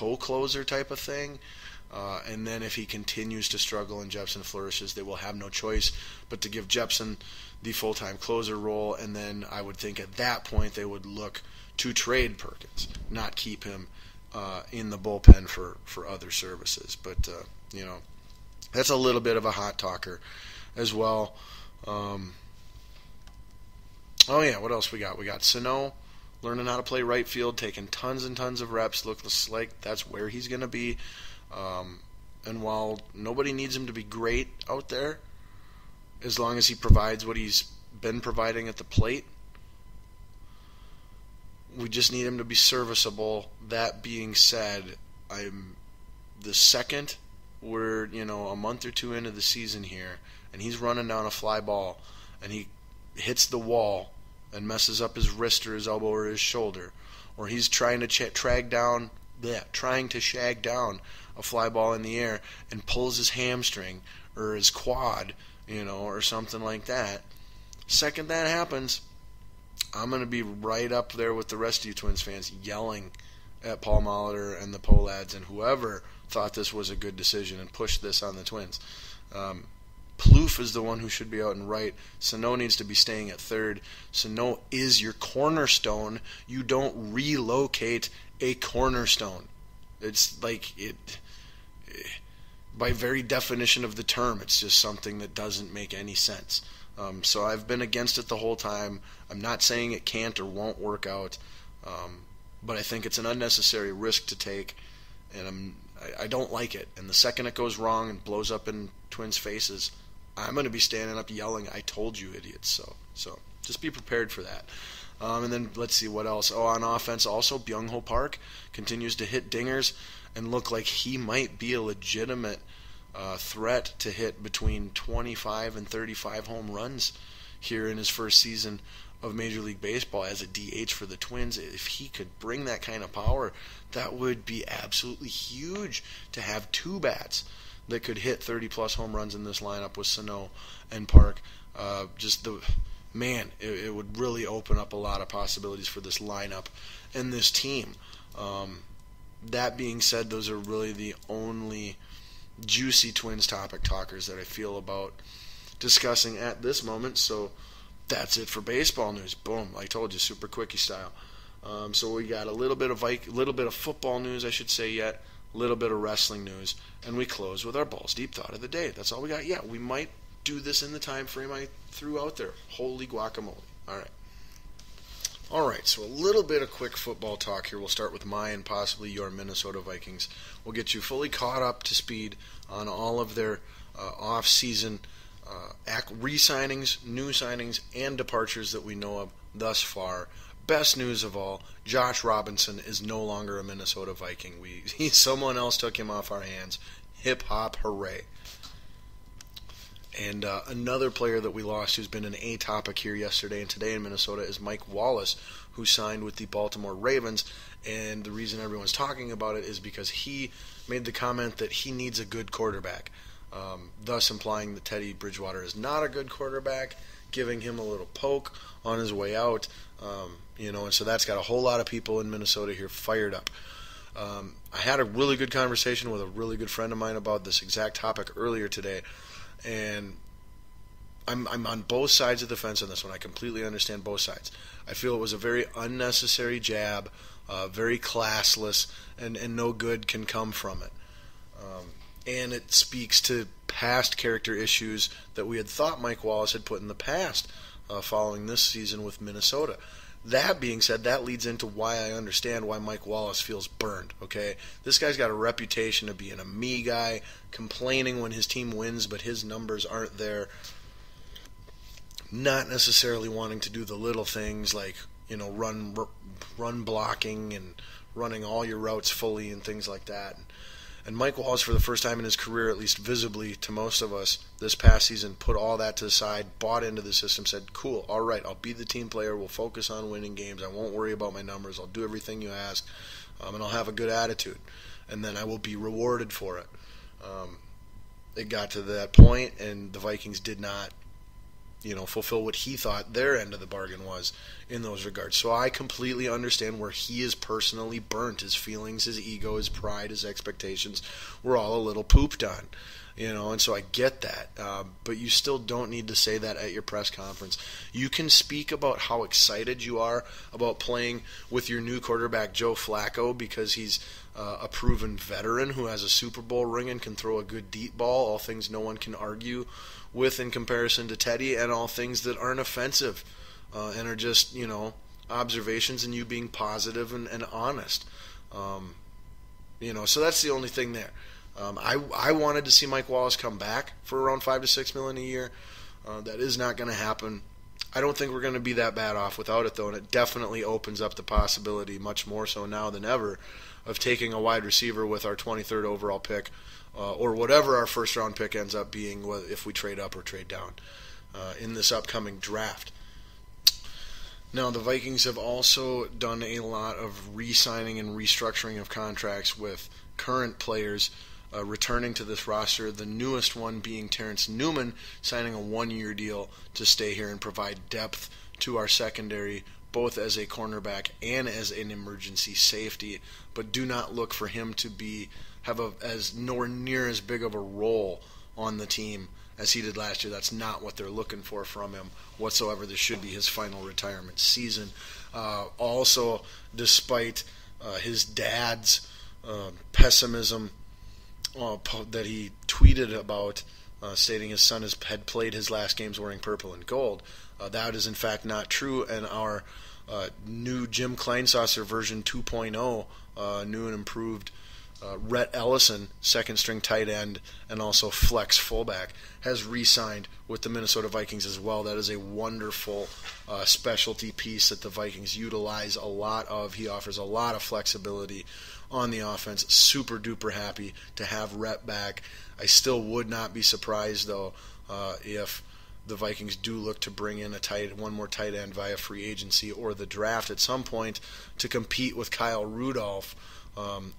co-closer type of thing. And then if he continues to struggle and Jepsen flourishes, they will have no choice but to give Jepsen the full-time closer role. And then I would think at that point they would look to trade Perkins, not keep him in the bullpen for other services. But, that's a little bit of a hot talker as well. What else we got? We got Sano learning how to play right field, taking tons and tons of reps. Looks like that's where he's going to be. And while nobody needs him to be great out there, as long as he provides what he's been providing at the plate, we just need him to be serviceable. That being said, I'm the second we're, a month or two into the season here, and he's running down a fly ball, and he hits the wall and messes up his wrist or his elbow or his shoulder, or he's trying to shag down a fly ball in the air and pulls his hamstring or his quad, or something like that. Second that happens, I'm going to be right up there with the rest of you Twins fans yelling at Paul Molitor and the Polads and whoever thought this was a good decision and pushed this on the Twins. Plouffe is the one who should be out and right. Sano needs to be staying at third. Sano is your cornerstone. You don't relocate a cornerstone. It's like by very definition of the term, it's just something that doesn't make any sense. So I've been against it the whole time. I'm not saying it can't or won't work out, but I think it's an unnecessary risk to take, and I don't like it. And the second it goes wrong and blows up in Twins' faces, I'm going to be standing up yelling, "I told you, idiots!" So just be prepared for that. And then let's see what else. On offense, also Byung-Ho Park continues to hit dingers and look like he might be a legitimate threat to hit between 25 and 35 home runs here in his first season of Major League Baseball as a DH for the Twins. If he could bring that kind of power, that would be absolutely huge to have two bats that could hit 30-plus home runs in this lineup with Sano and Park. It would really open up a lot of possibilities for this lineup and this team. That being said, those are really the only juicy Twins topic talkers that I feel about discussing at this moment. So that's it for baseball news. Boom, I told you, super quickie style. So we got a little bit of football news, I should say, yet a little bit of wrestling news, and we close with our Balls Deep Thought of the Day. That's all we got. Yeah, we might do this in the time frame I threw out there. Holy guacamole. All right, so a little bit of quick football talk here. We'll start with my and possibly your Minnesota Vikings. We'll get you fully caught up to speed on all of their off-season re-signings, new signings, and departures that we know of thus far. Best news of all, Josh Robinson is no longer a Minnesota Viking. Someone else took him off our hands. Hip-hop, hooray. And another player that we lost who's been an A topic here yesterday and today in Minnesota is Mike Wallace, who signed with the Baltimore Ravens. And the reason everyone's talking about it is because he made the comment that he needs a good quarterback, thus implying that Teddy Bridgewater is not a good quarterback, giving him a little poke on his way out. And so that's got a whole lot of people in Minnesota here fired up. I had a really good conversation with a really good friend of mine about this exact topic earlier today. And I'm on both sides of the fence on this one. I completely understand both sides. I feel it was a very unnecessary jab, very classless, and no good can come from it. And it speaks to past character issues that we had thought Mike Wallace had put in the past following this season with Minnesota. That being said, that leads into why I understand why Mike Wallace feels burned, okay? This guy's got a reputation of being a me guy, complaining when his team wins, but his numbers aren't there. Not necessarily wanting to do the little things like, run blocking and running all your routes fully and things like that. And Mike Wallace, for the first time in his career, at least visibly to most of us this past season, put all that to the side, bought into the system, said, cool, all right, I'll be the team player, we'll focus on winning games, I won't worry about my numbers, I'll do everything you ask, and I'll have a good attitude, and then I will be rewarded for it. It got to that point, and the Vikings did not fulfill what he thought their end of the bargain was in those regards. So I completely understand where he is personally burnt. His feelings, his ego, his pride, his expectations were all a little pooped on. And so I get that. But you still don't need to say that at your press conference. You can speak about how excited you are about playing with your new quarterback, Joe Flacco, because he's a proven veteran who has a Super Bowl ring and can throw a good deep ball, all things no one can argue with in comparison to Teddy, and all things that aren't offensive and are just, observations and you being positive and honest. So that's the only thing there. I wanted to see Mike Wallace come back for around $5 to $6 million a year. That is not going to happen. I don't think we're going to be that bad off without it, though, and it definitely opens up the possibility, much more so now than ever, of taking a wide receiver with our 23rd overall pick, or whatever our first-round pick ends up being, if we trade up or trade down in this upcoming draft. Now, the Vikings have also done a lot of re-signing and restructuring of contracts with current players returning to this roster, the newest one being Terrence Newman, signing a 1-year deal to stay here and provide depth to our secondary, both as a cornerback and as an emergency safety. But do not look for him to have as nowhere near as big of a role on the team as he did last year. That's not what they're looking for from him whatsoever. This should be his final retirement season. Also, despite his dad's pessimism that he tweeted about, stating his son had played his last games wearing purple and gold. That is in fact not true, and our new Jim Kleinsasser version 2.0, new and improved Rhett Ellison, second-string tight end and also flex fullback, has re-signed with the Minnesota Vikings as well. That is a wonderful specialty piece that the Vikings utilize a lot of. He offers a lot of flexibility on the offense. Super duper happy to have Rhett back. I still would not be surprised, though, if the Vikings do look to bring in one more tight end via free agency or the draft at some point to compete with Kyle Rudolph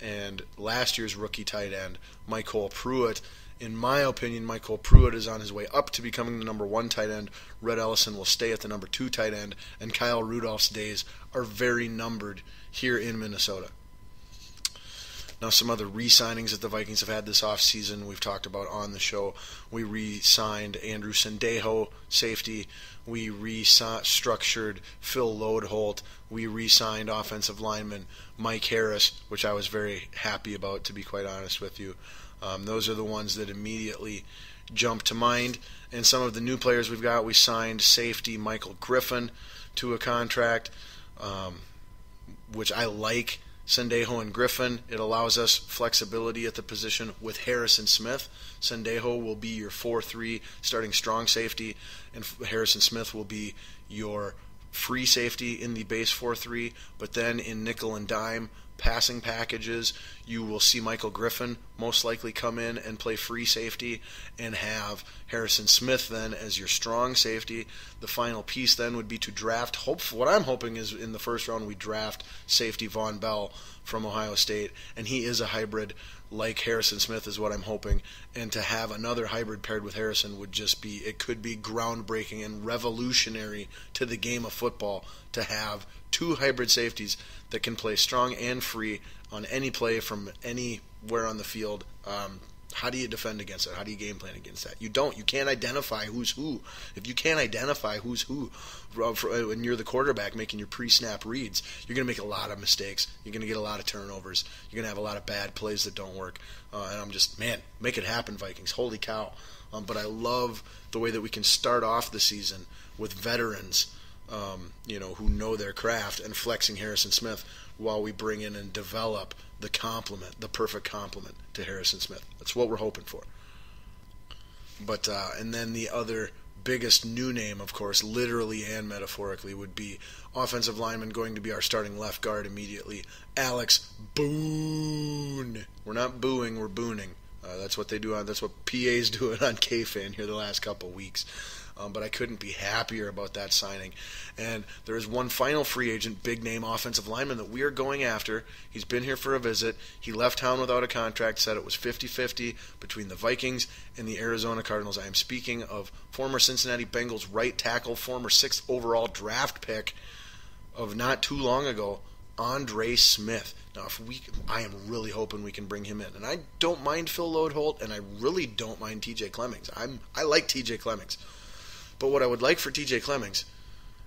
and last year's rookie tight end, Michael Pruitt. In my opinion, Michael Pruitt is on his way up to becoming the number 1 tight end. Rhett Ellison will stay at the number 2 tight end, and Kyle Rudolph's days are very numbered here in Minnesota. Now, some other re-signings that the Vikings have had this offseason we've talked about on the show. We re-signed Andrew Sendejo, safety. We restructured Phil Lodeholt. We re-signed offensive lineman Mike Harris, which I was very happy about, to be quite honest with you. Those are the ones that immediately jump to mind. And some of the new players we've got, we signed safety Michael Griffin to a contract, which I like. Sendejo and Griffin, it allows us flexibility at the position with Harrison Smith. Sendejo will be your 4-3 starting strong safety, and Harrison Smith will be your free safety in the base 4-3. But then in nickel and dime passing packages, you will see Michael Griffin most likely come in and play free safety and have Harrison Smith then as your strong safety. The final piece then would be to draft. What I'm hoping is in the first round we draft safety Von Bell from Ohio State, and he is a hybrid like Harrison Smith is what I'm hoping. And to have another hybrid paired with Harrison would just be, it could be groundbreaking and revolutionary to the game of football to have 2 hybrid safeties that can play strong and free on any play from anywhere on the field. How do you defend against that? How do you game plan against that? You don't. You can't identify who's who. If you can't identify who's who, when you're the quarterback making your pre-snap reads, you're going to make a lot of mistakes. You're going to get a lot of turnovers. You're going to have a lot of bad plays that don't work. And I'm just, man, make it happen, Vikings. Holy cow. But I love the way that we can start off the season with veterans, who know their craft, and flexing Harrison Smith while we bring in and develop the perfect complement to Harrison Smith. That's what we're hoping for. But and then the other biggest new name, of course, literally and metaphorically, would be offensive lineman going to be our starting left guard immediately, Alex Boone. We're not booing, we're booning. That's what they do. That's what PA's doing on K-Fan here the last couple weeks. but I couldn't be happier about that signing. And there is one final free agent, big-name offensive lineman that we are going after. He's been here for a visit. He left town without a contract, said it was 50-50 between the Vikings and the Arizona Cardinals. I am speaking of former Cincinnati Bengals right tackle, former 6th overall draft pick of not too long ago, Andre Smith. Now, I am really hoping we can bring him in. And I don't mind Phil Lodeholt, and I really don't mind TJ Clemmings. I like TJ Clemmings. But what I would like for TJ Clemmings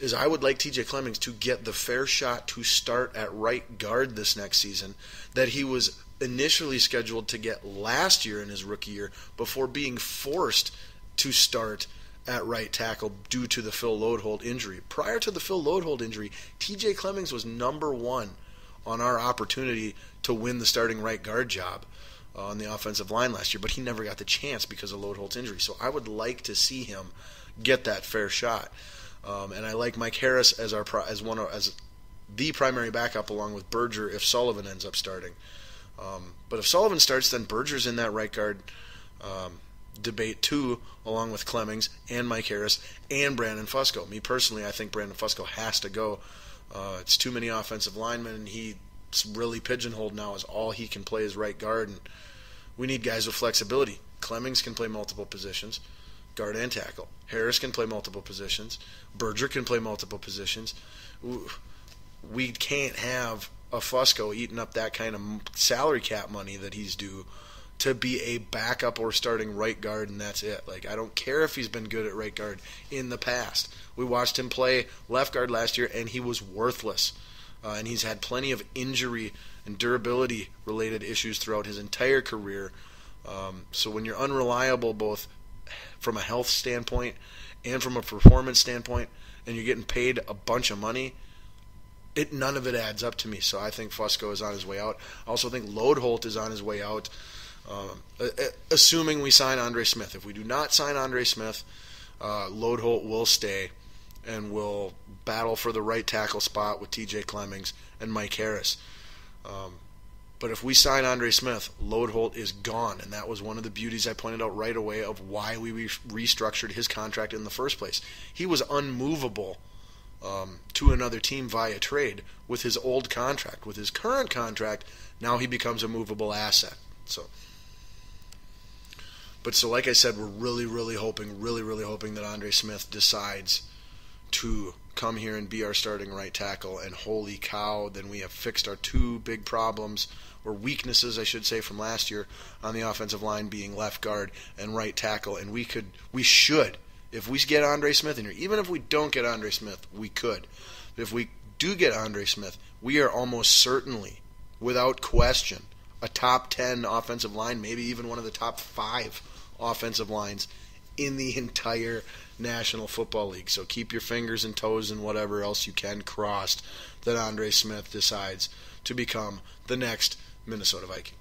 is I would like TJ Clemmings to get the fair shot to start at right guard this next season that he was initially scheduled to get last year in his rookie year before being forced to start at right tackle due to the Phil Lodeholt injury. Prior to the Phil Lodeholt injury, TJ Clemmings was number 1 on our opportunity to win the starting right guard job on the offensive line last year, but he never got the chance because of Lodeholt's injury. So I would like to see him get that fair shot. And I like Mike Harris as the primary backup along with Berger if Sullivan ends up starting. But if Sullivan starts, then Berger's in that right guard debate too, along with Clemmings and Mike Harris and Brandon Fusco. Me personally, I think Brandon Fusco has to go. It's too many offensive linemen, and he's really pigeonholed now as all he can play is right guard, and we need guys with flexibility. Clemmings can play multiple positions, guard and tackle. Harris can play multiple positions. Berger can play multiple positions. We can't have a Fusco eating up that kind of salary cap money that he's due to be a backup or starting right guard, and that's it. Like, I don't care if he's been good at right guard in the past. We watched him play left guard last year, and he was worthless. And he's had plenty of injury and durability-related issues throughout his entire career. So when you're unreliable both from a health standpoint and from a performance standpoint, and you're getting paid a bunch of money, none of it adds up to me. So I think Fusco is on his way out. I also think Lodeholt is on his way out. Assuming we sign Andre Smith. If we do not sign Andre Smith, Lodeholt will stay and will battle for the right tackle spot with TJ Clemmings and Mike Harris. But if we sign Andre Smith, Lodeholt is gone, and that was one of the beauties I pointed out right away of why we restructured his contract in the first place. He was unmovable to another team via trade with his old contract. With his current contract, now he becomes a movable asset. So like I said, we're really hoping that Andre Smith decides to come here and be our starting right tackle, and holy cow, then we have fixed our 2 big problems, or weaknesses I should say, from last year on the offensive line, being left guard and right tackle. And we should, if we get Andre Smith in here, even if we don't get Andre Smith, we could. But if we do get Andre Smith, we are almost certainly, without question, a top 10 offensive line, maybe even one of the top 5 offensive lines in the entire National Football League. So keep your fingers and toes and whatever else you can crossed that Andre Smith decides to become the next Minnesota Viking.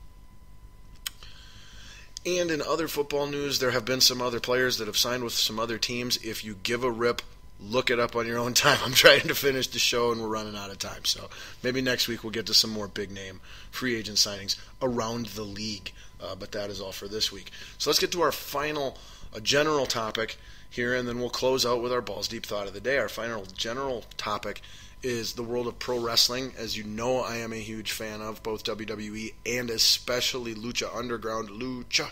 And in other football news, there have been some other players that have signed with some other teams. If you give a rip, look it up on your own time. I'm trying to finish the show and we're running out of time. So maybe next week we'll get to some more big name free agent signings around the league. But that is all for this week. So let's get to our final general topic here, and then we'll close out with our Balls Deep Thought of the Day. Our final general topic is the world of pro wrestling. As you know, I am a huge fan of both WWE and especially Lucha Underground. Lucha.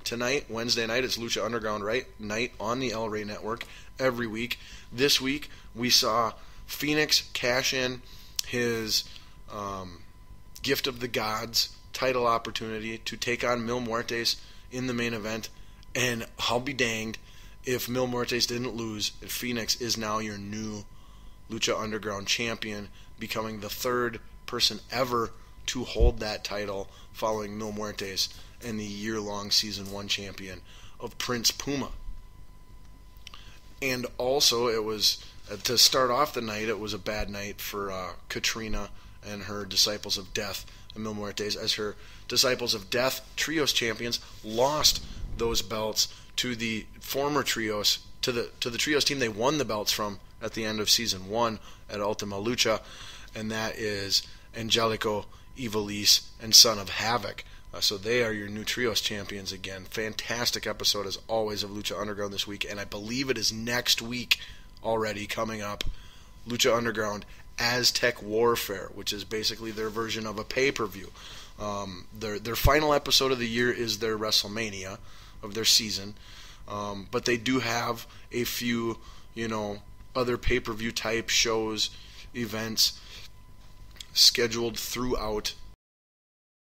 Tonight, Wednesday night, it's Lucha Underground night on the El Rey Network every week. This week, we saw Phoenix cash in his Gift of the Gods title opportunity to take on Mil Muertes in the main event. And I'll be danged if Mil Muertes didn't lose. Phoenix is now your new Lucha Underground champion, becoming the 3rd person ever to hold that title following Mil Muertes and the year-long Season 1 champion of Prince Puma. And also, it was, to start off the night, it was a bad night for Katrina and her Disciples of Death and Mil Muertes, as her Disciples of Death Trios champions lost those belts to the former Trios, to the Trios team they won the belts from at the end of Season 1 at Ultima Lucha, and that is Angelico, Ivelisse, and Son of Havoc. So they are your new Trios champions again. Fantastic episode, as always, of Lucha Underground this week. And I believe it is next week already coming up. Lucha Underground Aztec Warfare, which is basically their version of a pay-per-view. Their final episode of the year is their WrestleMania of their season. But they do have a few, other pay-per-view type shows, events scheduled throughout